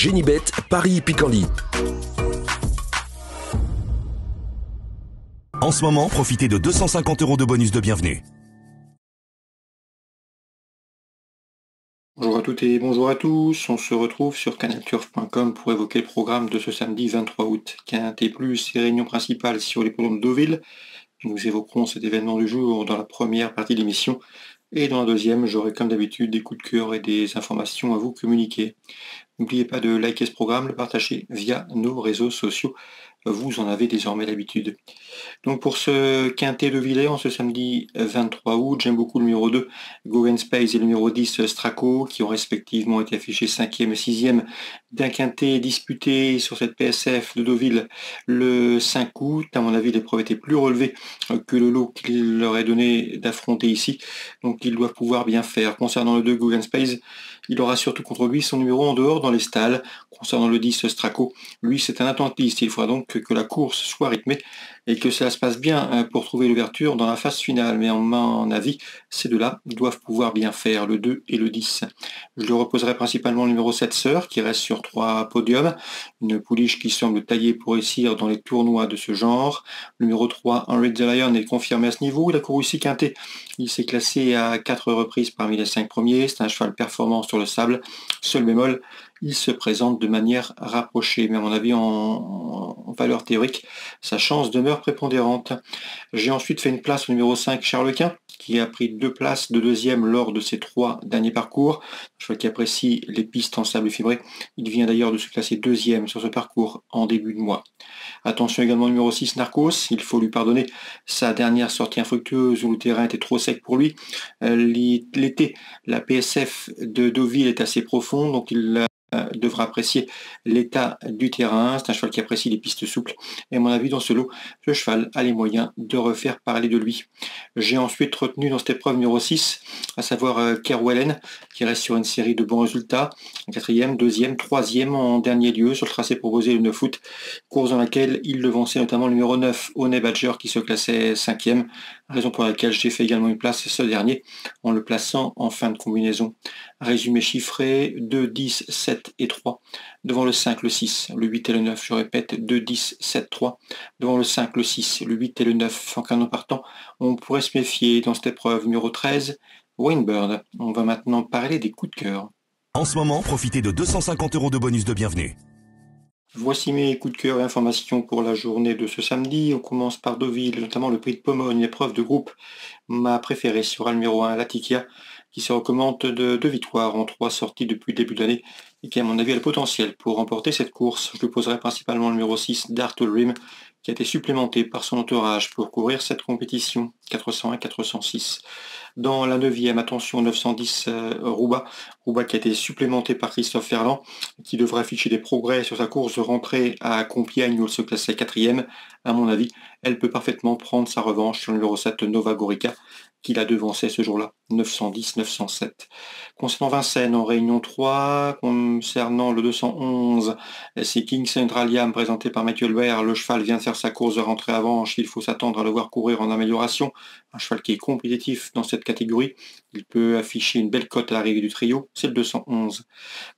Génibet, Paris-Picardie. En ce moment, profitez de 250 € de bonus de bienvenue. Bonjour à toutes et bonjour à tous, on se retrouve sur canalturf.com pour évoquer le programme de ce samedi 23 août. Quintet plus et réunion principale sur l'hippodrome de Deauville. Nous évoquerons cet événement du jour dans la première partie de l'émission et dans la deuxième, j'aurai comme d'habitude des coups de cœur et des informations à vous communiquer. N'oubliez pas de liker ce programme, le partager via nos réseaux sociaux, vous en avez désormais l'habitude. Donc pour ce quintet de Villers, en ce samedi 23 août, j'aime beaucoup le numéro 2, Go Space, et le numéro 10, Straco, qui ont respectivement été affichés 5e et 6e d'un quintet disputé sur cette PSF de Deauville le 5 août. À mon avis, l'épreuve était plus relevée que le lot qu'il leur est donné d'affronter ici, donc ils doivent pouvoir bien faire. Concernant le 2, Go Space, il aura surtout contre lui son numéro en dehors dans les stalles. Concernant le 10, Straco, lui c'est un attentiste, il faudra donc que la course soit rythmée et que cela se passe bien pour trouver l'ouverture dans la phase finale. Mais en mon avis, ces deux-là doivent pouvoir bien faire, le 2 et le 10. Je le reposerai principalement le numéro 7, Sœur, qui reste sur 3 podiums. Une pouliche qui semble taillée pour réussir dans les tournois de ce genre. Le numéro 3, Henry the Lion, est confirmé à ce niveau. Il a couru 6 quintés. Il s'est classé à 4 reprises parmi les 5 premiers. C'est un cheval performant sur le sable. Seul bémol, il se présente de manière rapprochée, mais à mon avis en valeur théorique, sa chance demeure prépondérante. J'ai ensuite fait une place au numéro 5, Charles-Quint, qui a pris 2 places de deuxième lors de ses 3 derniers parcours. Je vois qu'il apprécie les pistes en sable fibré. Il vient d'ailleurs de se classer deuxième sur ce parcours en début de mois. Attention également au numéro 6, Narcos. Il faut lui pardonner sa dernière sortie infructueuse où le terrain était trop sec pour lui. L'été, la PSF de Deauville est assez profonde, donc il devra apprécier l'état du terrain. C'est un cheval qui apprécie les pistes souples et à mon avis dans ce lot, le cheval a les moyens de refaire parler de lui. J'ai ensuite retenu dans cette épreuve numéro 6, à savoir Kerwellen, qui reste sur une série de bons résultats, 4e, 2e, 3e en dernier lieu sur le tracé proposé le 9 août, course dans laquelle il devançait notamment le numéro 9, Honey Badger, qui se classait 5e, raison pour laquelle j'ai fait également une place ce dernier en le plaçant en fin de combinaison. Résumé chiffré, 2, 10, 7 et 3. Devant le 5, le 6, le 8 et le 9, je répète, 2, 10, 7, 3. Devant le 5, le 6, le 8 et le 9, en canon partant, on pourrait se méfier dans cette épreuve numéro 13, Winebird. On va maintenant parler des coups de cœur. En ce moment, profitez de 250 € de bonus de bienvenue. Voici mes coups de cœur et informations pour la journée de ce samedi. On commence par Deauville, notamment le prix de Pomone, une épreuve de groupe. Ma préférée sera le numéro 1, Latikia, qui se recommande de 2 victoires en 3 sorties depuis le début de l'année et qui à mon avis a le potentiel pour remporter cette course. Je le poserai principalement le numéro 6, Dart Dream, qui a été supplémenté par son entourage pour courir cette compétition, 401 406. Dans la 9e, attention, 910 Rouba qui a été supplémenté par Christophe Ferland, qui devrait afficher des progrès sur sa course de rentrée à Compiègne où elle se classait 4e. À mon avis, elle peut parfaitement prendre sa revanche sur le numéro 7, Nova Gorica, qui la devançait ce jour-là, 910-907. Concernant Vincennes, en réunion 3, concernant le 211, c'est King Centraliam présenté par Mathieu Albert. Le cheval vient de faire sa course de rentrée à Vanches, il faut s'attendre à le voir courir en amélioration. Un cheval qui est compétitif dans cette catégorie, il peut afficher une belle cote à l'arrivée du trio, c'est le 211.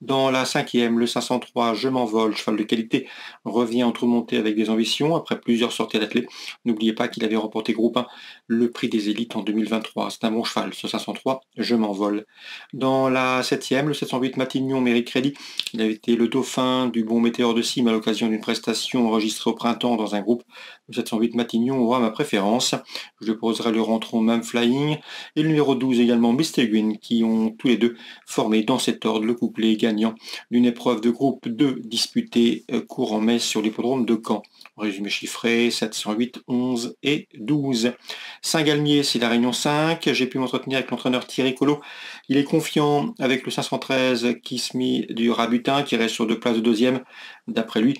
Dans la 5e, le 503, Je m'envole, cheval de qualité, revient entre montées avec des ambitions après plusieurs sorties à l'athlète. N'oubliez pas qu'il avait remporté groupe 1 le prix des élites en 2023. C'est un bon cheval, ce 503, Je m'envole. Dans la 7e, le 708, Matignon mérite crédit. Il avait été le dauphin du bon météore de Cime à l'occasion d'une prestation enregistrée au printemps dans un groupe. Le 708 Matignon aura ma préférence. Je poserai le rentron même Flying et le numéro 12 également Misteguin, qui ont tous les deux formé dans cet ordre le couplet gagnant d'une épreuve de groupe 2 disputée courant mai sur l'hippodrome de Caen. Résumé chiffré, 708, 11 et 12. Saint-Galmier, c'est la réunion 5. J'ai pu m'entretenir avec l'entraîneur Thierry Collot. Il est confiant avec le 513 Kismi du Rabutin qui reste sur 2 places de deuxième. D'après lui,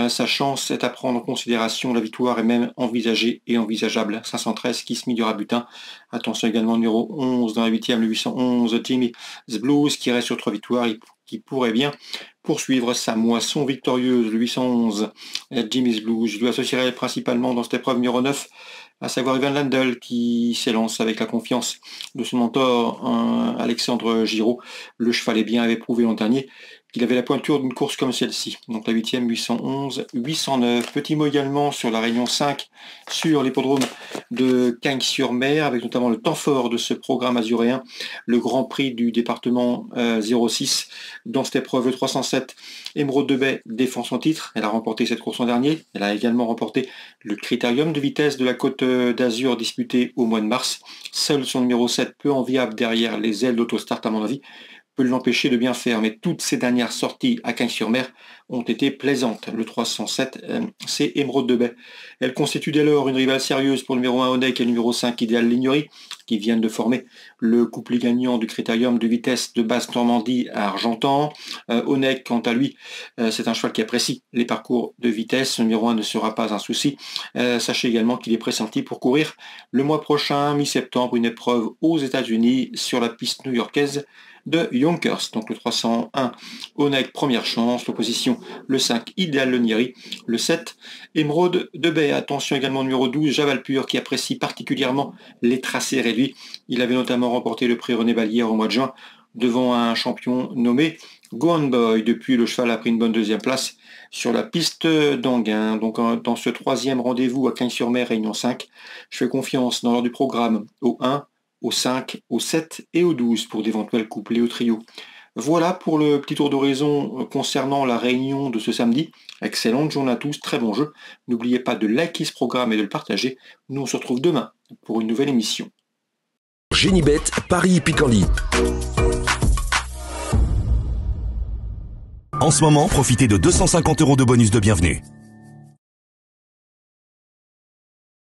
sa chance est à prendre en considération. La victoire est même envisagée et envisageable. 513 Kismi du Rabutin. Attention également au numéro 11 dans la 8e, le 811 Jimmy's Blues qui reste sur 3 victoires. Qui pourrait bien poursuivre sa moisson victorieuse, le 811 Jimmy's Blues. Je lui associerai principalement dans cette épreuve numéro 9, à savoir Ivan Lendl qui s'élance avec la confiance de son mentor Alexandre Giraud. Le cheval est bien, avait prouvé l'an dernier qu'il avait la pointure d'une course comme celle-ci. Donc la 8e, 811, 809. Petit mot également sur la Réunion 5, sur l'hippodrome de Cagnes-sur-Mer, avec notamment le temps fort de ce programme azuréen, le Grand Prix du département 06. Dans cette épreuve, le 307, Émeraude de Bay défend son titre. Elle a remporté cette course en dernier. Elle a également remporté le Critérium de vitesse de la Côte d'Azur disputé au mois de mars. Seul son numéro 7, peu enviable derrière les ailes d'Autostart à mon avis, peut l'empêcher de bien faire, mais toutes ces dernières sorties à Cagnes-sur-Mer ont été plaisantes. Le 307, c'est Émeraude de Bay. Elle constitue dès lors une rivale sérieuse pour le numéro 1 Onek et le numéro 5 Idéal Lignerie, qui viennent de former le couplet gagnant du Critérium de vitesse de Basse-Normandie à Argentan. Onek, quant à lui, c'est un cheval qui apprécie les parcours de vitesse. Le numéro 1 ne sera pas un souci. Sachez également qu'il est pressenti pour courir le mois prochain, mi-septembre, une épreuve aux États-Unis sur la piste new-yorkaise de Yonkers. Donc le 301, Onek, première chance. L'opposition, le 5, Idéal Lignerie. Le 7, Émeraude de Bay. Attention également au numéro 12, Javalpur, qui apprécie particulièrement les tracés réduits. Il avait notamment remporté le prix René Ballière au mois de juin devant un champion nommé Go On Boy. Depuis, le cheval a pris une bonne deuxième place sur la piste d'Anguin. Donc dans ce troisième rendez-vous à Cagnes-sur-Mer, Réunion 5, je fais confiance dans l'ordre du programme au 1, au 5, au 7 et au 12 pour d'éventuels couplets au trio. Voilà pour le petit tour d'horizon concernant la réunion de ce samedi. Excellente journée à tous, très bon jeu. N'oubliez pas de liker ce programme et de le partager. Nous on se retrouve demain pour une nouvelle émission. Génibet, Paris Picardie. En ce moment, profitez de 250 € de bonus de bienvenue.